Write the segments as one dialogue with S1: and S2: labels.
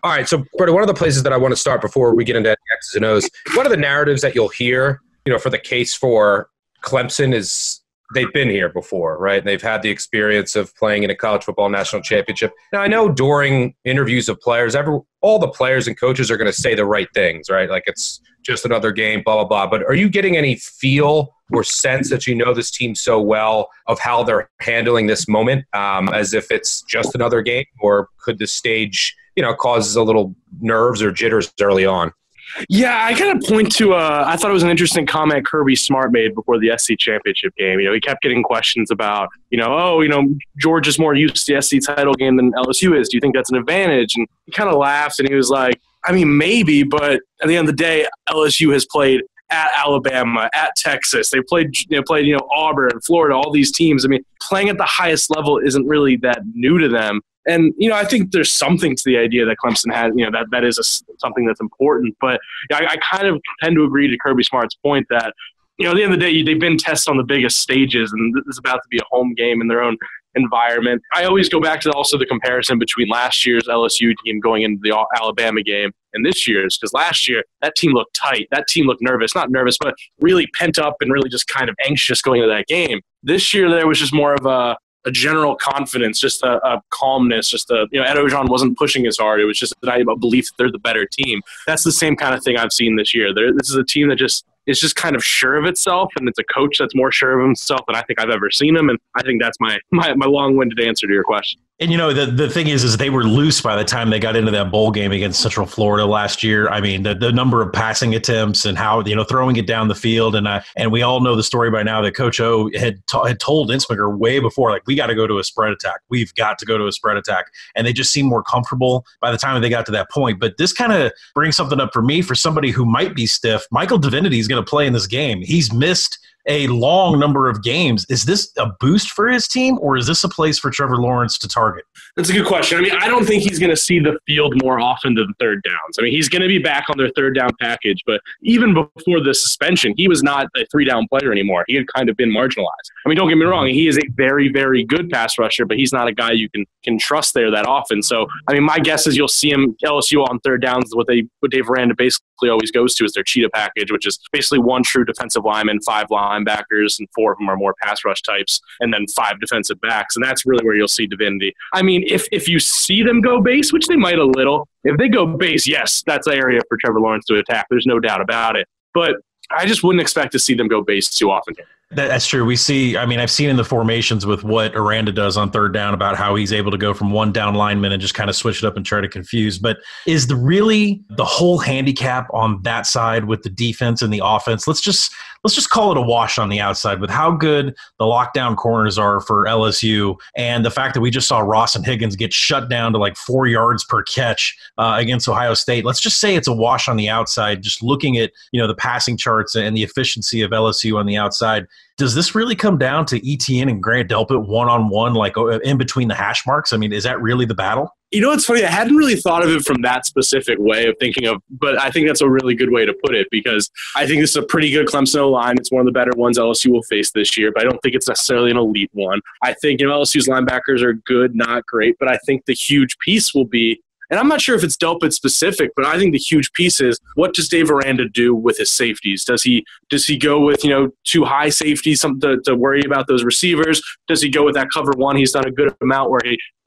S1: All right, so Brody, one of the places that I want to start before we get into X's and O's, one of the narratives that you'll hear, for the case for Clemson is they've been here before, right? They've had the experience of playing in a college football national championship. Now, I know during interviews of players, all the players and coaches are going to say the right things, right? Like it's just another game, blah, blah, blah. But are you getting any feel or sense that you know this team so well of how they're handling this moment as if it's just another game? Or could the stage, cause a little nerves or jitters early on?
S2: Yeah, I kind of point to I thought it was an interesting comment Kirby Smart made before the SC championship game. He kept getting questions about, George is more used to the SC title game than LSU is. Do you think that's an advantage? And he kind of laughed and he was like, I mean, maybe, but at the end of the day, LSU has played at Alabama, at Texas. They played Auburn, Florida, all these teams. I mean, playing at the highest level isn't really that new to them. And, I think there's something to the idea that Clemson has, that is something that's important. But I kind of tend to agree to Kirby Smart's point that, at the end of the day, they've been tested on the biggest stages, and this is about to be a home game in their own environment. I always go back to also the comparison between last year's LSU team going into the Alabama game and this year's, because last year that team looked tight. That team looked nervous, not nervous, but really pent up and really just kind of anxious going into that game. This year there was just more of a general confidence, just a calmness, Ed Ogeron wasn't pushing as hard. It was just a belief that they're the better team. That's the same kind of thing I've seen this year. This is a team that is just kind of sure of itself, and it's a coach that's more sure of himself than I think I've ever seen him. And I think that's my long-winded answer to your question.
S3: And, the thing is they were loose by the time they got into that bowl game against Central Florida last year. I mean, the number of passing attempts and how, throwing it down the field. And we all know the story by now that Coach O had told Insminger way before, like, we got to go to a spread attack. We've got to go to a spread attack. And they just seemed more comfortable by the time they got to that point. But this kind of brings something up for me, for somebody who might be stiff. Michael Divinity is going to play in this game. He's missed a long number of games. Is this a boost for his team, or is this a place for Trevor Lawrence to target?
S2: That's a good question. I mean, I don't think he's going to see the field more often than third downs. I mean, he's going to be back on their third down package, but even before the suspension, he was not a three-down player anymore. He had kind of been marginalized. I mean, don't get me wrong. He is a very, very good pass rusher, but he's not a guy you can trust there that often. So, I mean, my guess is you'll see him, LSU on third downs, what Dave Aranda basically always goes to is their cheetah package, which is basically one true defensive lineman, 5 linebackers, and 4 of them are more pass rush types, and then 5 defensive backs. And that's really where you'll see Divinity. I mean, if you see them go base, which they might a little, if they go base, yes, that's the area for Trevor Lawrence to attack. There's no doubt about it. But I just wouldn't expect to see them go base too often.
S3: That's true. We see, I mean, I've seen in the formations with what Aranda does on third down about how he's able to go from one down lineman and just kind of switch it up and try to confuse. But is really the whole handicap on that side with the defense and the offense? Let's just call it a wash on the outside with how good the lockdown corners are for LSU, and the fact that we just saw Ross and Higgins get shut down to like 4 yards per catch against Ohio State. Let's just say it's a wash on the outside, just looking at, the passing charts and the efficiency of LSU on the outside. Does this really come down to ETN and Grant Delpit one-on-one, like in between the hash marks? I mean, is that really the battle?
S2: It's funny. I hadn't really thought of it from that specific way of thinking of, but I think that's a really good way to put it, because I think this is a pretty good Clemson O-line. It's one of the better ones LSU will face this year, but I don't think it's necessarily an elite one. I think LSU's linebackers are good, not great, but I think the huge piece will be, and I'm not sure if it's Delpit specific, but I think the huge piece is, what does Dave Aranda do with his safeties? Does he go with, 2 high safeties to worry about those receivers? Does he go with that cover one? He's done a good amount where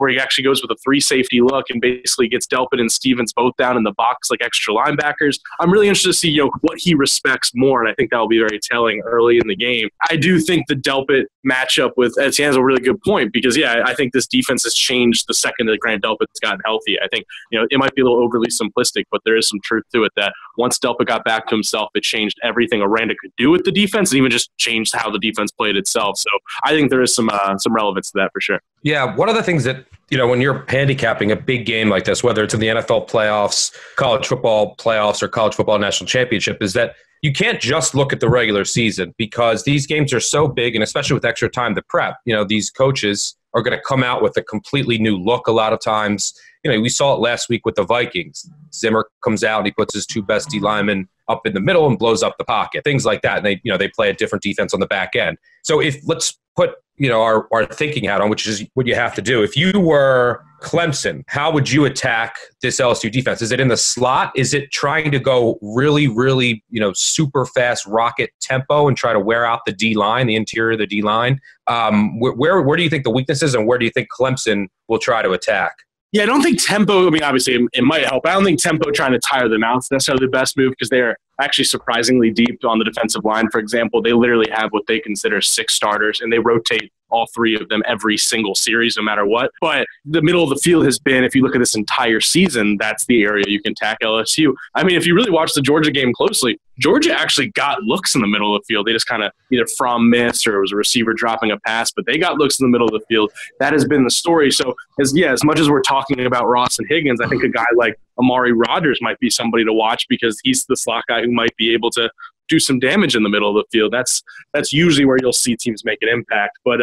S2: he actually goes with a 3 safety look and basically gets Delpit and Stevens both down in the box like extra linebackers. I'm really interested to see, what he respects more, and I think that will be very telling early in the game. I do think the Delpit matchup with Etienne's a really good point, because, I think this defense has changed the second that Grant Delpit's gotten healthy. I think, it might be a little overly simplistic, but there is some truth to it that once Delpit got back to himself, it changed everything Aranda could do with the defense, and even just changed how the defense played itself. So I think there is some relevance to that for sure.
S1: Yeah, one of the things that, when you're handicapping a big game like this, whether it's in the NFL playoffs, college football playoffs, or college football national championship, is that you can't just look at the regular season, because these games are so big, and especially with extra time to prep, these coaches are going to come out with a completely new look a lot of times. We saw it last week with the Vikings. Zimmer comes out and he puts his 2 best D linemen up in the middle and blows up the pocket, things like that. And they play a different defense on the back end. So let's put our thinking hat on, which is what you have to do. If you were Clemson, how would you attack this LSU defense? Is it in the slot? Is it trying to go really, really, super fast rocket tempo and try to wear out the D-line, the interior of the D-line? Where do you think the weakness is, and where do you think Clemson will try to attack?
S2: Yeah, I don't think tempo, obviously it might help. I don't think tempo trying to tire them out is necessarily the best move, because they're actually surprisingly deep on the defensive line. For example, they literally have what they consider 6 starters, and they rotate all 3 of them every single series, no matter what. But the middle of the field has been, if you look at this entire season, that's the area you can tack LSU. If you really watch the Georgia game closely, Georgia actually got looks in the middle of the field. They just kind of either from miss or it was a receiver dropping a pass, but they got looks in the middle of the field. That has been the story. So, as much as we're talking about Ross and Higgins, I think a guy like Amari Rodgers might be somebody to watch, because he's the slot guy who might be able to do some damage in the middle of the field. That's usually where you'll see teams make an impact. But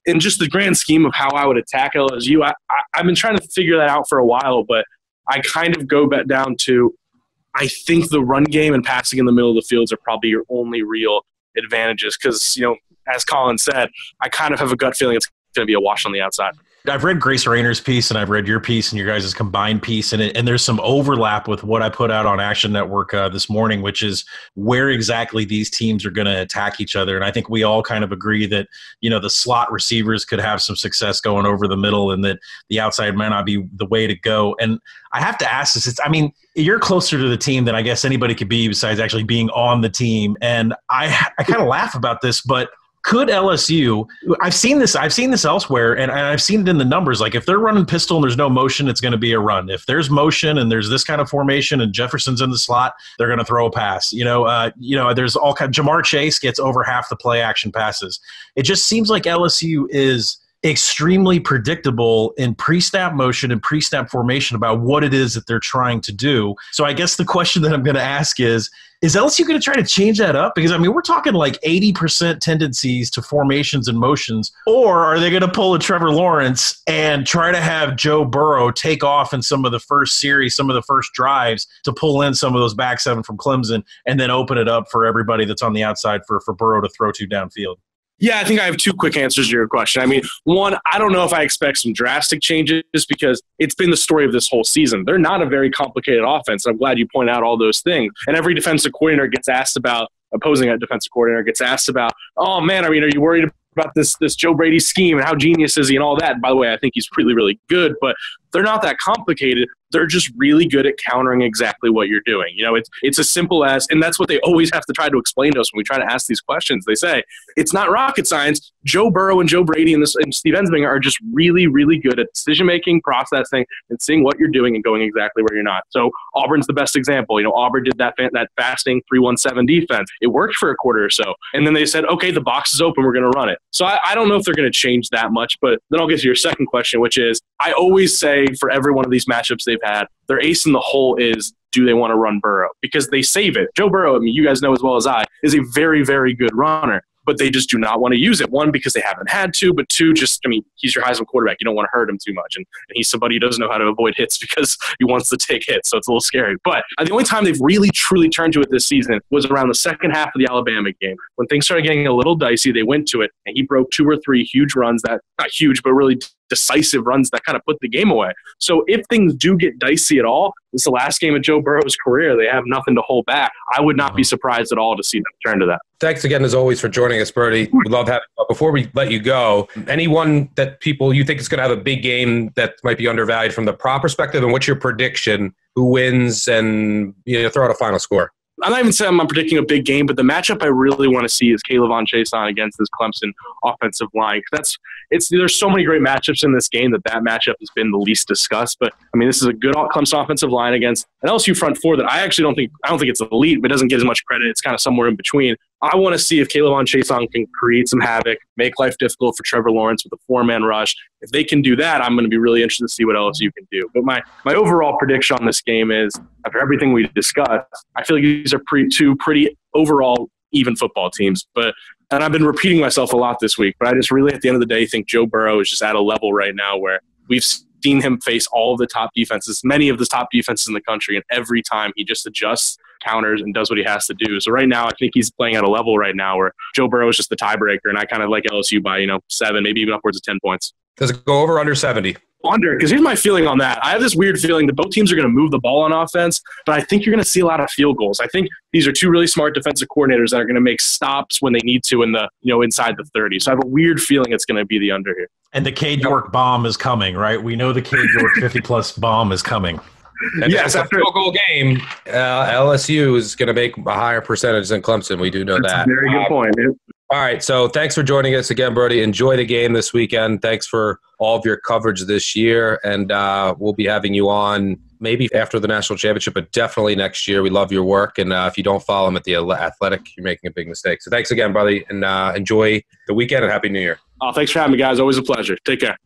S2: in just the grand scheme of how I would attack LSU, I've been trying to figure that out for a while, but I kind of go back down to, I think the run game and passing in the middle of the fields are probably your only real advantages, because, as Colin said, I kind of have a gut feeling it's going to be a wash on the outside.
S3: I've read Grace Rayner's piece, and I've read your piece and your guys' combined piece, and there's some overlap with what I put out on Action Network this morning, which is where exactly these teams are going to attack each other. And I think we all kind of agree that, the slot receivers could have some success going over the middle, and that the outside might not be the way to go. And I have to ask this, you're closer to the team than I guess anybody could be besides actually being on the team. And I kind of laugh about this, but could LSU – I've seen this elsewhere, and I've seen it in the numbers. Like, if they're running pistol and there's no motion, it's going to be a run. If there's motion and there's this kind of formation and Jefferson's in the slot, they're going to throw a pass. There's all kinds – Jamar Chase gets over half the play action passes. It just seems like LSU is extremely predictable in pre-snap motion and pre-snap formation about what it is that they're trying to do. So I guess the question that I'm going to ask is LSU going to try to change that up? Because, we're talking like 80% tendencies to formations and motions, or are they going to pull a Trevor Lawrence and try to have Joe Burrow take off in some of the first series, some of the first drives to pull in some of those back 7 from Clemson and then open it up for everybody that's on the outside for Burrow to throw to downfield?
S2: Yeah, I think I have 2 quick answers to your question. One, I don't know if I expect some drastic changes, because it's been the story of this whole season. They're not a very complicated offense. I'm glad you pointed out all those things. And every defensive coordinator gets asked about, opposing a defensive coordinator gets asked about, oh, man, are you worried about this Joe Brady scheme and how genius is he and all that? And by the way, I think he's really, really good, but they're not that complicated. They're just really good at countering exactly what you're doing. It's as simple as, and that's what they always have to try to explain to us when we try to ask these questions. They say, it's not rocket science. Joe Burrow and Joe Brady and Steve Ensminger are just really, really good at decision-making, processing, and seeing what you're doing and going exactly where you're not. So Auburn's the best example. Auburn did that fasting 3-1-7 defense. It worked for a quarter or so. And then they said, okay, the box is open. We're going to run it. So I don't know if they're going to change that much, but then I'll get to your second question, which is, I always say for every one of these matchups they've had, their ace in the hole is, do they want to run Burrow? Because they save it. Joe Burrow, you guys know as well as I, is a very, very good runner, but they just do not want to use it. 1, because they haven't had to, but 2, he's your Heisman quarterback. You don't want to hurt him too much. And he's somebody who doesn't know how to avoid hits because he wants to take hits, so it's a little scary. But the only time they've really, truly turned to it this season was around the second half of the Alabama game. When things started getting a little dicey, they went to it, and he broke 2 or 3 huge runs that, not huge, but really decisive runs that kind of put the game away. So if things do get dicey at all, it's the last game of Joe Burrow's career. They have nothing to hold back. I would not be surprised at all to see them turn to that.
S1: Thanks again, as always, for joining us, Brody. We love having you. Before we let you go, anyone that you think is going to have a big game that might be undervalued from the prop perspective, and what's your prediction? Who wins? And throw out a final score.
S2: I'm not even saying I'm predicting a big game, but the matchup I really want to see is K'Lavon Chaisson against this Clemson offensive line. There's so many great matchups in this game that matchup has been the least discussed. But this is a good Clemson offensive line against an LSU front 4 that I actually don't think it's elite, but doesn't get as much credit. It's kind of somewhere in between. I want to see if K'Lavon Chaisson can create some havoc, make life difficult for Trevor Lawrence with a 4-man rush. If they can do that, I'm going to be really interested to see what LSU can do. But my overall prediction on this game is, after everything we discussed, I feel like these are two pretty overall even football teams. And I've been repeating myself a lot this week, but I just really, at the end of the day, think Joe Burrow is just at a level right now where we've seen him face all of the top defenses, many of the top defenses in the country, and every time he just adjusts, counters, and does what he has to do. So right now, I think he's playing at a level right now where Joe Burrow is just the tiebreaker, and I kind of like LSU by 7, maybe even upwards of 10 points.
S1: Does it go over under 70?
S2: Under, because here's my feeling on that. I have this weird feeling that both teams are going to move the ball on offense, but I think you're going to see a lot of field goals. I think these are two really smart defensive coordinators that are going to make stops when they need to in the inside the 30. So I have a weird feeling it's going to be the under here.
S3: And the Cade York bomb is coming, right? We know the Cade York 50-plus bomb is coming.
S1: And yes, after a field goal game, LSU is going to make a higher percentage than Clemson. We do know
S2: That's
S1: that.
S2: A very good point.
S1: All right, so thanks for joining us again, Brody. Enjoy the game this weekend. Thanks for all of your coverage this year, and we'll be having you on maybe after the national championship, but definitely next year. We love your work, and if you don't follow him at The Athletic, you're making a big mistake. So thanks again, Brody, and enjoy the weekend, and Happy New Year.
S2: Oh, thanks for having me, guys. Always a pleasure. Take care.